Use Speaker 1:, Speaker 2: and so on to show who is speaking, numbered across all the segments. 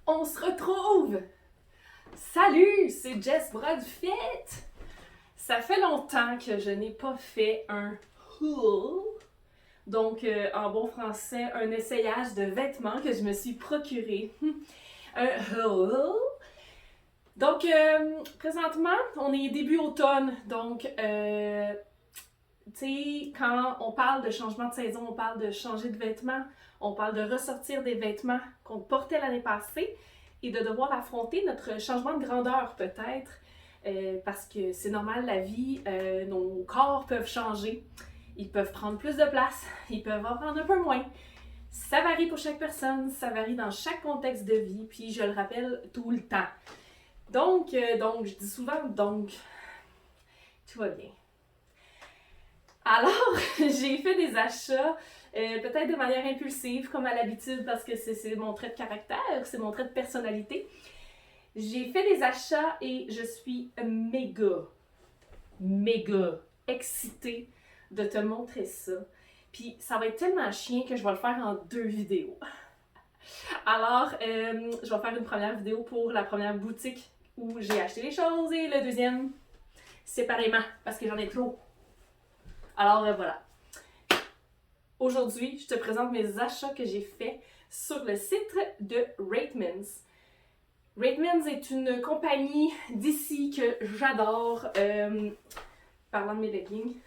Speaker 1: On se retrouve! Salut, c'est Jess Bradfett! Ça fait longtemps que je n'ai pas fait un haul. Donc, en bon français, un essayage de vêtements que je me suis procuré. Un haul. Donc, présentement, on est début automne. Donc, tu sais, quand on parle de changement de saison, on parle de changer de vêtements, on parle de ressortir des vêtements qu'on portait l'année passée et de devoir affronter notre changement de grandeur peut-être, parce que c'est normal, la vie, nos corps peuvent changer, ils peuvent prendre plus de place, ils peuvent en prendre un peu moins. Ça varie pour chaque personne, ça varie dans chaque contexte de vie, puis je le rappelle tout le temps. Donc, je dis souvent donc, tout va bien. Alors, j'ai fait des achats, peut-être de manière impulsive, comme à l'habitude, parce que c'est mon trait de caractère, c'est mon trait de personnalité. J'ai fait des achats et je suis méga excitée de te montrer ça. Puis ça va être tellement chien que je vais le faire en 2 vidéos. Alors, je vais faire une première vidéo pour la première boutique où j'ai acheté les choses et le deuxième séparément, parce que j'en ai trop. Alors voilà. Aujourd'hui, je te présente mes achats que j'ai faits sur le site de Ratemans. Ratemans est une compagnie d'ici que j'adore. Parlant de mes leggings.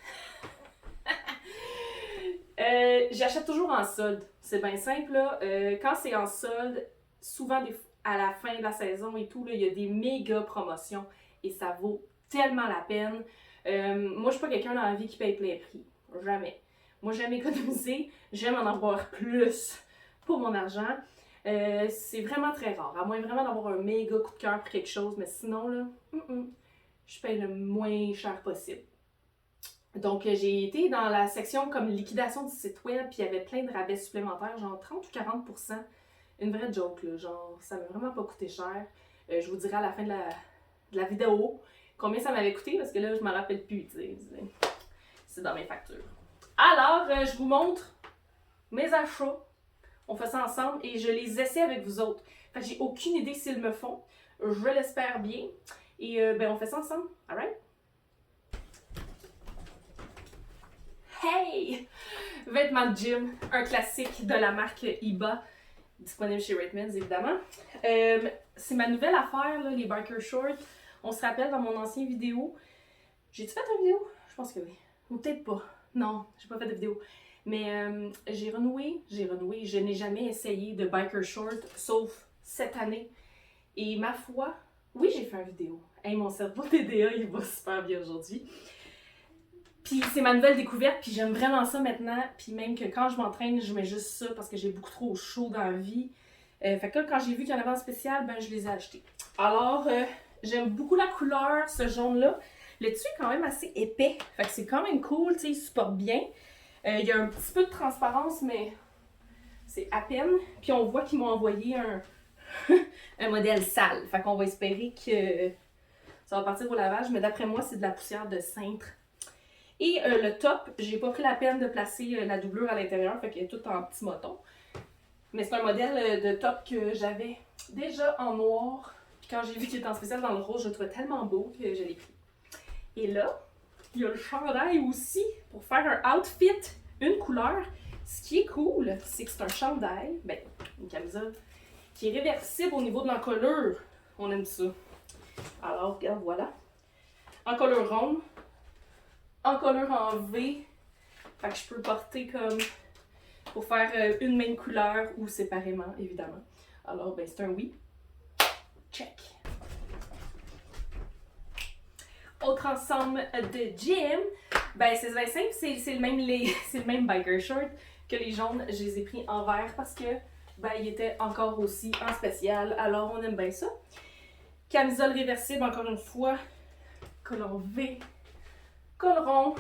Speaker 1: J'achète toujours en solde. C'est bien simple, là. Quand c'est en solde, souvent à la fin de la saison et tout, là, il y a des méga promotions et ça vaut tellement la peine. Moi, je suis pas quelqu'un dans la vie qui paye plein prix. Jamais. Moi, j'aime économiser. J'aime en avoir plus pour mon argent. C'est vraiment très rare. À moins vraiment d'avoir un méga coup de cœur pour quelque chose. Mais sinon, là, je paye le moins cher possible. Donc, j'ai été dans la section comme liquidation du site web, puis il y avait plein de rabais supplémentaires, genre 30 ou 40%. Une vraie joke, là. Genre, ça m'a vraiment pas coûté cher. Je vous dirai à la fin de la vidéo combien ça m'avait coûté, parce que là, je m'en rappelle plus, tu sais. C'est dans mes factures. Alors, je vous montre mes achats. On fait ça ensemble et je les essaie avec vous autres. Fait que j'ai aucune idée s'ils me font. Je l'espère bien. Et on fait ça ensemble. Alright? Hey! Vêtements de gym, un classique de la marque Iba, disponible chez Ratemans évidemment. C'est ma nouvelle affaire, là, les biker shorts. On se rappelle dans mon ancienne vidéo. J'ai-tu fait une vidéo? Je pense que oui. Ou peut-être pas. Non, j'ai pas fait de vidéo. Mais j'ai renoué. Je n'ai jamais essayé de biker short, sauf cette année. Et ma foi, oui, j'ai fait une vidéo. Hey, mon cerveau TDA, il va super bien aujourd'hui. Puis c'est ma nouvelle découverte, puis j'aime vraiment ça maintenant. Puis même que quand je m'entraîne, je mets juste ça parce que j'ai beaucoup trop chaud dans la vie. Fait que là, quand j'ai vu qu'il y en avait en spécial, ben je les ai achetés. Alors, j'aime beaucoup la couleur, ce jaune-là. Le dessus est quand même assez épais. Fait que c'est quand même cool, tu sais, il supporte bien. Il y a un petit peu de transparence, mais c'est à peine. Puis on voit qu'ils m'ont envoyé un modèle sale. Fait qu'on va espérer que ça va partir au lavage. Mais d'après moi, c'est de la poussière de cintre. Et le top, j'ai pas pris la peine de placer la doublure à l'intérieur, fait qu'elle est toute en petits motons. Mais c'est un modèle de top que j'avais déjà en noir. Puis quand j'ai vu qu'il était en spécial dans le rose, je le trouvais tellement beau que je l'ai pris. Et là, il y a le chandail aussi pour faire un outfit, une couleur. Ce qui est cool, c'est que c'est un chandail, une camisole, qui est réversible au niveau de l'encolure. On aime ça. Alors, regarde, voilà. Encolure ronde. Encolure en V. Fait que je peux le porter comme pour faire une même couleur ou séparément, évidemment. Alors, c'est un oui. Check. Autre ensemble de gym. C'est bien simple, c'est le même biker short que les jaunes. Je les ai pris en vert parce que ils étaient encore aussi en spécial. Alors, on aime bien ça. Camisole réversible, encore une fois. Col en V. Col rond.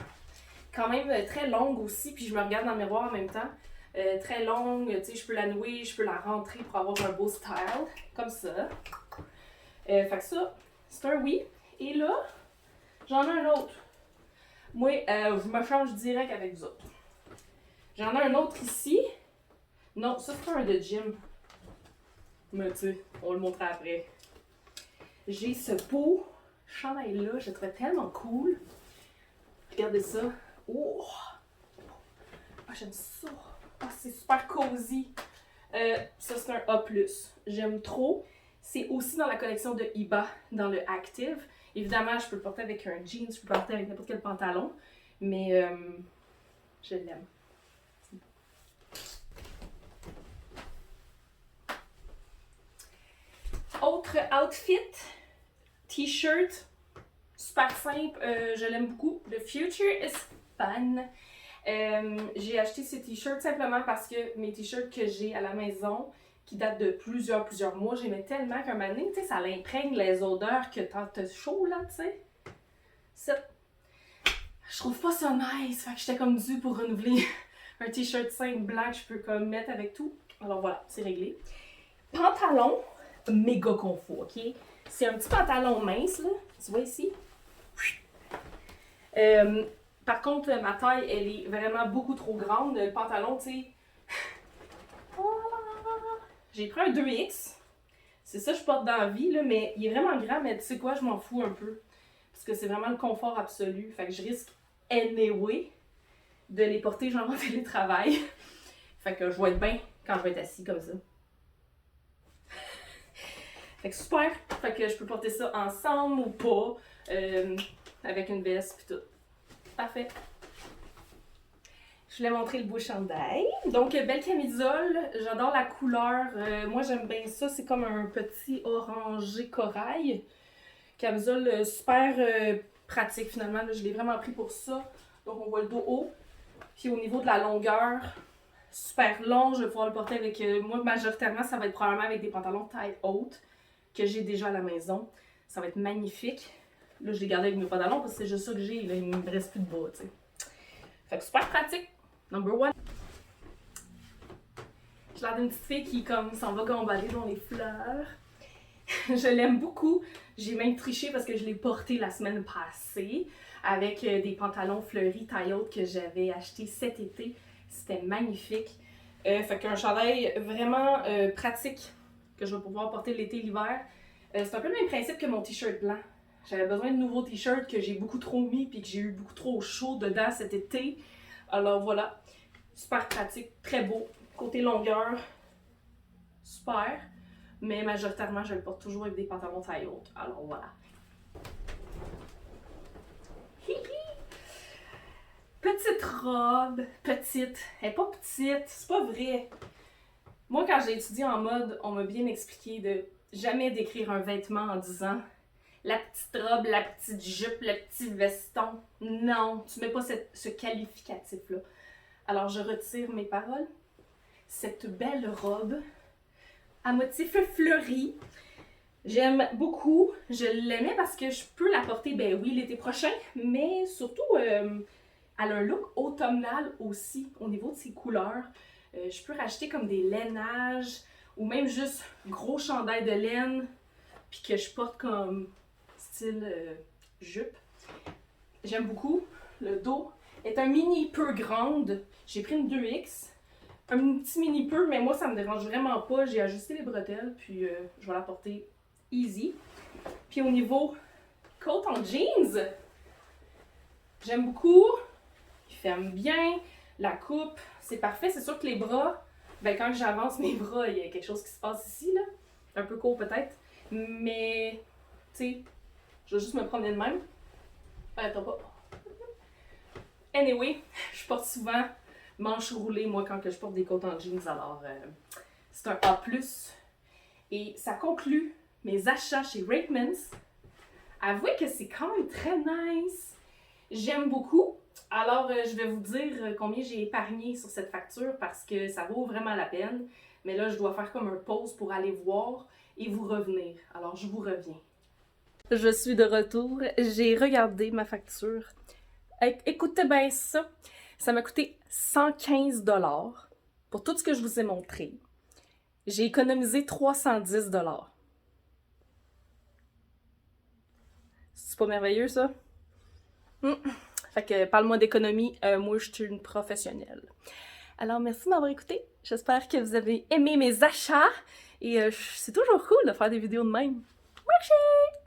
Speaker 1: Quand même très longue aussi, puis je me regarde dans le miroir en même temps. Très longue, tu sais, je peux la nouer, je peux la rentrer pour avoir un beau style, comme ça. Fait que ça, c'est un oui. Et là, j'en ai un autre. Moi, je me change direct avec vous autres. J'en ai un autre ici. Non, ça c'est un de gym. Mais tu sais, on le montrera après. J'ai ce beau chandail-là, je le trouvais tellement cool. Regardez ça. Oh! Ah, j'aime ça. Ah, c'est super cosy. Ça, c'est un A+. J'aime trop. C'est aussi dans la collection de Iba, dans le Active. Évidemment, je peux le porter avec un jean, je peux le porter avec n'importe quel pantalon. Mais je l'aime. Autre outfit, t-shirt, super simple, je l'aime beaucoup. The future is fun. J'ai acheté ce t-shirt simplement parce que mes t-shirts que j'ai à la maison, qui datent de plusieurs mois, j'aimais tellement qu'un moment donné, tu sais, ça l'imprègne les odeurs que t'as chaud là, tu sais. Je trouve pas ça nice, fait que j'étais comme due pour renouveler un t-shirt simple blanc que je peux comme mettre avec tout. Alors voilà, c'est réglé. Pantalon, méga confort, ok? C'est un petit pantalon mince, là, tu vois ici. Par contre, ma taille, elle est vraiment beaucoup trop grande. Le pantalon, tu sais... J'ai pris un 2X. C'est ça que je porte dans la vie, là, mais il est vraiment grand, mais tu sais quoi, je m'en fous un peu. Parce que c'est vraiment le confort absolu. Fait que je risque, anyway, de les porter genre en télétravail. Fait que je vais être bien quand je vais être assis comme ça. Fait que super! Fait que je peux porter ça ensemble ou pas, avec une veste pis tout. Parfait! Je voulais montrer le beau chandail. Donc, belle camisole. J'adore la couleur. Moi, j'aime bien ça. C'est comme un petit orangé corail. Camisole super pratique finalement. Là, je l'ai vraiment pris pour ça. Donc, on voit le dos haut. Puis au niveau de la longueur, super long. Je vais pouvoir le porter avec... moi, majoritairement, ça va être probablement avec des pantalons taille haute que j'ai déjà à la maison. Ça va être magnifique. Là, je l'ai gardé avec mes pantalons parce que c'est juste ça que j'ai. Là, il ne me reste plus de bas, tu sais. Fait que super pratique. Number one. J'ai l'air d'une petite fille qui comme s'en va gambader dans les fleurs. Je l'aime beaucoup. J'ai même triché parce que je l'ai porté la semaine passée avec des pantalons fleuris taille haute que j'avais acheté cet été. C'était magnifique. Fait qu'un chandail vraiment pratique que je vais pouvoir porter l'été et l'hiver. C'est un peu le même principe que mon t-shirt blanc. J'avais besoin de nouveaux t-shirts que j'ai beaucoup trop mis puis que j'ai eu beaucoup trop chaud dedans cet été. Alors voilà, super pratique, très beau. Côté longueur, super. Mais majoritairement, je le porte toujours avec des pantalons taille haute. Alors voilà. Petite robe, petite. Elle est pas petite, c'est pas vrai. Moi, quand j'ai étudié en mode, on m'a bien expliqué de jamais décrire un vêtement en disant la petite robe, la petite jupe, le petit veston. Non, tu mets pas ce qualificatif-là. Alors, je retire mes paroles. Cette belle robe à motif fleuri, j'aime beaucoup. Je l'aimais parce que je peux la porter, ben oui, l'été prochain, mais surtout, elle a un look automnal aussi au niveau de ses couleurs. Je peux racheter comme des lainages ou même juste gros chandail de laine puis que je porte comme style jupe. J'aime beaucoup. Le dos est un mini peu grande. J'ai pris une 2X. Un petit mini peu, mais moi ça me dérange vraiment pas. J'ai ajusté les bretelles puis je vais la porter easy. Puis au niveau coat en jeans, j'aime beaucoup. Il ferme bien. La coupe, c'est parfait. C'est sûr que les bras, ben quand j'avance mes bras, il y a quelque chose qui se passe ici, là. Un peu court peut-être. Mais, tu sais, je vais juste me promener de même. T'as pas. Anyway, je porte souvent manches roulées, moi, quand que je porte des coats en jeans. Alors, c'est un A+. Et ça conclut mes achats chez Ratemans. Avouez que c'est quand même très nice. J'aime beaucoup. Alors, je vais vous dire combien j'ai épargné sur cette facture parce que ça vaut vraiment la peine. Mais là, je dois faire comme un pause pour aller voir et vous revenir. Alors, je vous reviens. Je suis de retour. J'ai regardé ma facture. Écoutez bien ça. Ça m'a coûté 115 $ pour tout ce que je vous ai montré. J'ai économisé 310 $. C'est pas merveilleux, ça? Fait que parle-moi d'économie, moi je suis une professionnelle. Alors merci de m'avoir écouté. J'espère que vous avez aimé mes achats. Et c'est toujours cool de faire des vidéos de même. Merci!